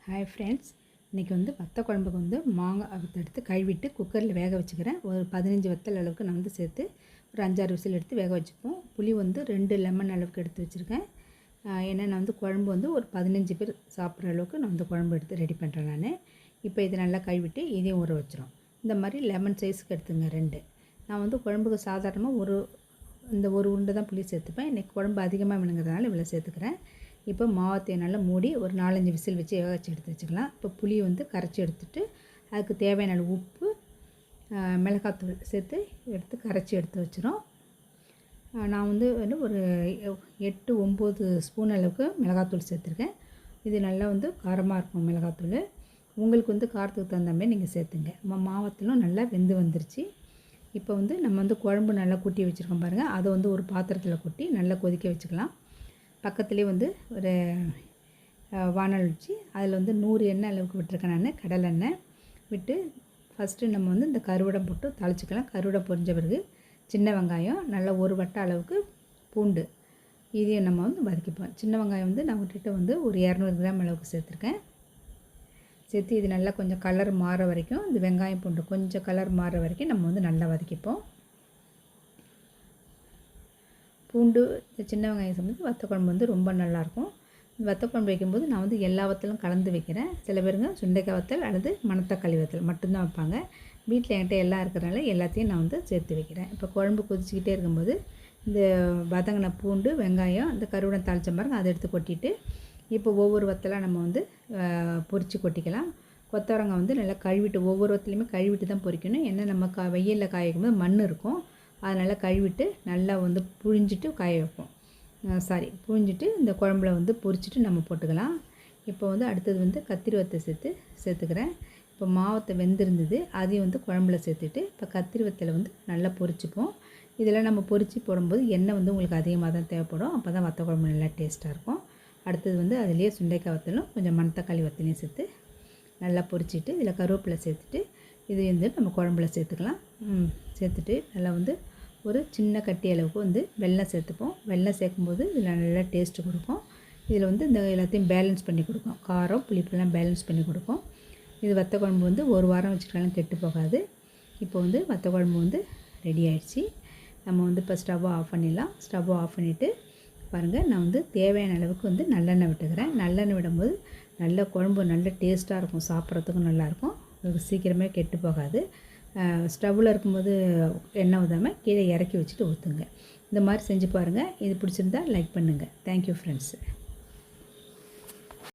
Hi friends, இன்றைக்கி வந்து வத்த குழம்புக்கு வந்து மாங்காய் எடுத்து கழுவிட்டு குக்கரில் வேக வச்சுக்கிறேன். ஒரு 15 வத்தல் அளவுக்கு நான் வந்து சேர்த்து ஒரு 5-6 விசில் எடுத்து வேக வச்சுப்போம். புளி வந்து 2 லெமன் அளவுக்கு எடுத்து வச்சுருக்கேன். ஏன்னா நான் வந்து குழம்பு வந்து ஒரு 15 பேர் சாப்பிட்ற அளவுக்கு நான் வந்து குழம்பு எடுத்து ரெடி பண்ணுறேன் நான். இப்போ இது நல்லா கழுவிட்டு இதையும் ஊற வச்சிரும். இந்த மாதிரி லெமன் சைஸுக்கு எடுத்துங்க 2. நான் வந்து குழம்புக்கு சாதாரணமாக இந்த ஒரு உருண்டை தான் புளி சேர்த்துப்பேன். இன்றைக்கி குழம்பு அதிகமாக வேணுங்கிறதுனால இவ்வளோ சேர்த்துக்கிறேன். இப்போ மாவத்தையை நல்லா மூடி ஒரு 4-5 விசில் வச்சு வேக வச்சு எடுத்து வச்சுக்கலாம். இப்போ புளி வந்து கரைச்சி எடுத்துகிட்டு அதுக்கு தேவையான அளவு உப்பு, மிளகாத்தூள் சேர்த்து எடுத்து கரைச்சி எடுத்து வச்சிரும். நான் வந்து ஒரு 8-9 ஸ்பூன் அளவுக்கு மிளகாத்தூள் சேர்த்துருக்கேன். இது நல்லா வந்து காரமாக இருக்கும் மிளகாத்தூள். உங்களுக்கு வந்து காரத்துக்கு தகுந்த மாதிரி நீங்கள் சேர்த்துங்க. மாவத்திலும் நல்லா வெந்து வந்துருச்சு. இப்போ வந்து நம்ம வந்து குழம்பு நல்லா கூட்டி வச்சுருக்கோம் பாருங்கள். அதை வந்து ஒரு பாத்திரத்தில் கொட்டி நல்லா கொதிக்க வச்சுக்கலாம். பக்கத்துலேயே வந்து ஒரு வானல் வச்சு அதில் வந்து 100 எண்ணெய் அளவுக்கு விட்டுருக்கேன் நான். கடலெண்ணெய் விட்டு ஃபஸ்ட்டு நம்ம வந்து இந்த கருவடம் போட்டு தாளிச்சிக்கலாம். கருவடம் பொரிஞ்ச பிறகு சின்ன வெங்காயம், நல்லா ஒரு வட்டை அளவுக்கு பூண்டு, இதையும் நம்ம வந்து வதக்கிப்போம். சின்ன வெங்காயம் வந்து நான் விட்டுட்டு வந்து ஒரு 200 கிராம் அளவுக்கு சேர்த்துருக்கேன். சேர்த்து இது நல்லா கொஞ்சம் கலர் மாற வரைக்கும், இந்த வெங்காயம் பூண்டு கொஞ்சம் கலர் மாற வரைக்கும் நம்ம வந்து நல்லா வதக்கிப்போம். பூண்டு, இந்த சின்ன வெங்காயம் சமைத்து வத்த குழம்பு வந்து ரொம்ப நல்லாயிருக்கும். வத்த குழம்பு வைக்கும்போது நான் வந்து எல்லா வத்தலும் கலந்து வைக்கிறேன். சில பேருங்க சுண்டைக்காய் வத்தல் அல்லது மணத்தக்காளி வத்தல் மட்டும்தான் வைப்பாங்க. வீட்டில் என்கிட்ட எல்லாம் இருக்கிறனால எல்லாத்தையும் நான் வந்து சேர்த்து வைக்கிறேன். இப்போ குழம்பு கொதிச்சிக்கிட்டே இருக்கும்போது இந்த வதங்கின பூண்டு, வெங்காயம், இந்த கருவேப்பிலை தாளிச்ச பாருங்க, அதை எடுத்து கொட்டிட்டு இப்போ ஒவ்வொரு வத்தலாக நம்ம வந்து பொரித்து கொட்டிக்கலாம். கொத்தவரங்காய் வந்து நல்லா கழுவிட்டு ஒவ்வொரு வத்தலையுமே கழுவிட்டு தான் பொரிக்கணும். ஏன்னா நம்ம வெயிலில் காய வைக்கும்போது மண் இருக்கும். அதனால் கழுவிட்டு நல்லா வந்து புழிஞ்சிட்டு காய வைப்போம். புழிஞ்சிட்டு இந்த குழம்புல வந்து பொரிச்சிட்டு நம்ம போட்டுக்கலாம். இப்போ வந்து அடுத்தது வந்து கத்திரி வத்தை சேர்த்துக்கிறேன். இப்போ மாவத்தை வெந்திருந்தது, அதையும் வந்து குழம்புல சேர்த்துட்டு இப்போ கத்திரி வத்தையில் வந்து நல்லா பொரிச்சுப்போம். இதெல்லாம் நம்ம பொரித்து போடும்போது எண்ணெய் வந்து உங்களுக்கு அதிகமாக தான் தேவைப்படும். அப்போ தான் வத்த குழம்பு நல்லா டேஸ்ட்டாக இருக்கும். அடுத்தது வந்து அதிலேயே சுண்டைக்காய் வத்தலும் கொஞ்சம் மணத்தக்காளி வத்தலையும் சேர்த்து நல்லா பொரிச்சிட்டு இதில் கருவேப்பிலை சேர்த்துட்டு இது வந்து நம்ம குழம்புல சேர்த்துக்கலாம். சேர்த்துட்டு நல்லா வந்து ஒரு சின்ன கட்டி அளவுக்கு வந்து வெல்லம் சேர்த்துப்போம். வெல்லம் சேர்க்கும்போது இதில் நல்லா டேஸ்ட்டு கொடுக்கும். இதில் வந்து இந்த எல்லாத்தையும் பேலன்ஸ் பண்ணி கொடுக்கும். காரம் புளிப்பெல்லாம் பேலன்ஸ் பண்ணி கொடுக்கும். இது வத்த குழம்பு வந்து ஒரு வாரம் வச்சுருக்காலும் கெட்டு போகாது. இப்போ வந்து வத்த குழம்பு வந்து ரெடி ஆகிடுச்சு. நம்ம வந்து இப்போ ஸ்டவ்வை ஆஃப் பண்ணிடலாம். ஸ்டவ்வை ஆஃப் பண்ணிவிட்டு பாருங்கள், நான் வந்து தேவையான அளவுக்கு வந்து நல்லெண்ணெய் விட்டுக்கிறேன். நல்லெண்ணெய் விடும்போது நல்ல குழம்பு நல்ல டேஸ்ட்டாக இருக்கும், சாப்பிட்றதுக்கும் நல்லாயிருக்கும், சீக்கிரமே கெட்டு போகாது. ஸ்டவ்வில் இருக்கும்போது எண்ணெய் ஊற்றாமல் கீழே இறக்கி வச்சுட்டு ஊற்றுங்க. இந்த மாதிரி செஞ்சு பாருங்கள். இது பிடிச்சிருந்தா லைக் பண்ணுங்கள். Thank you friends.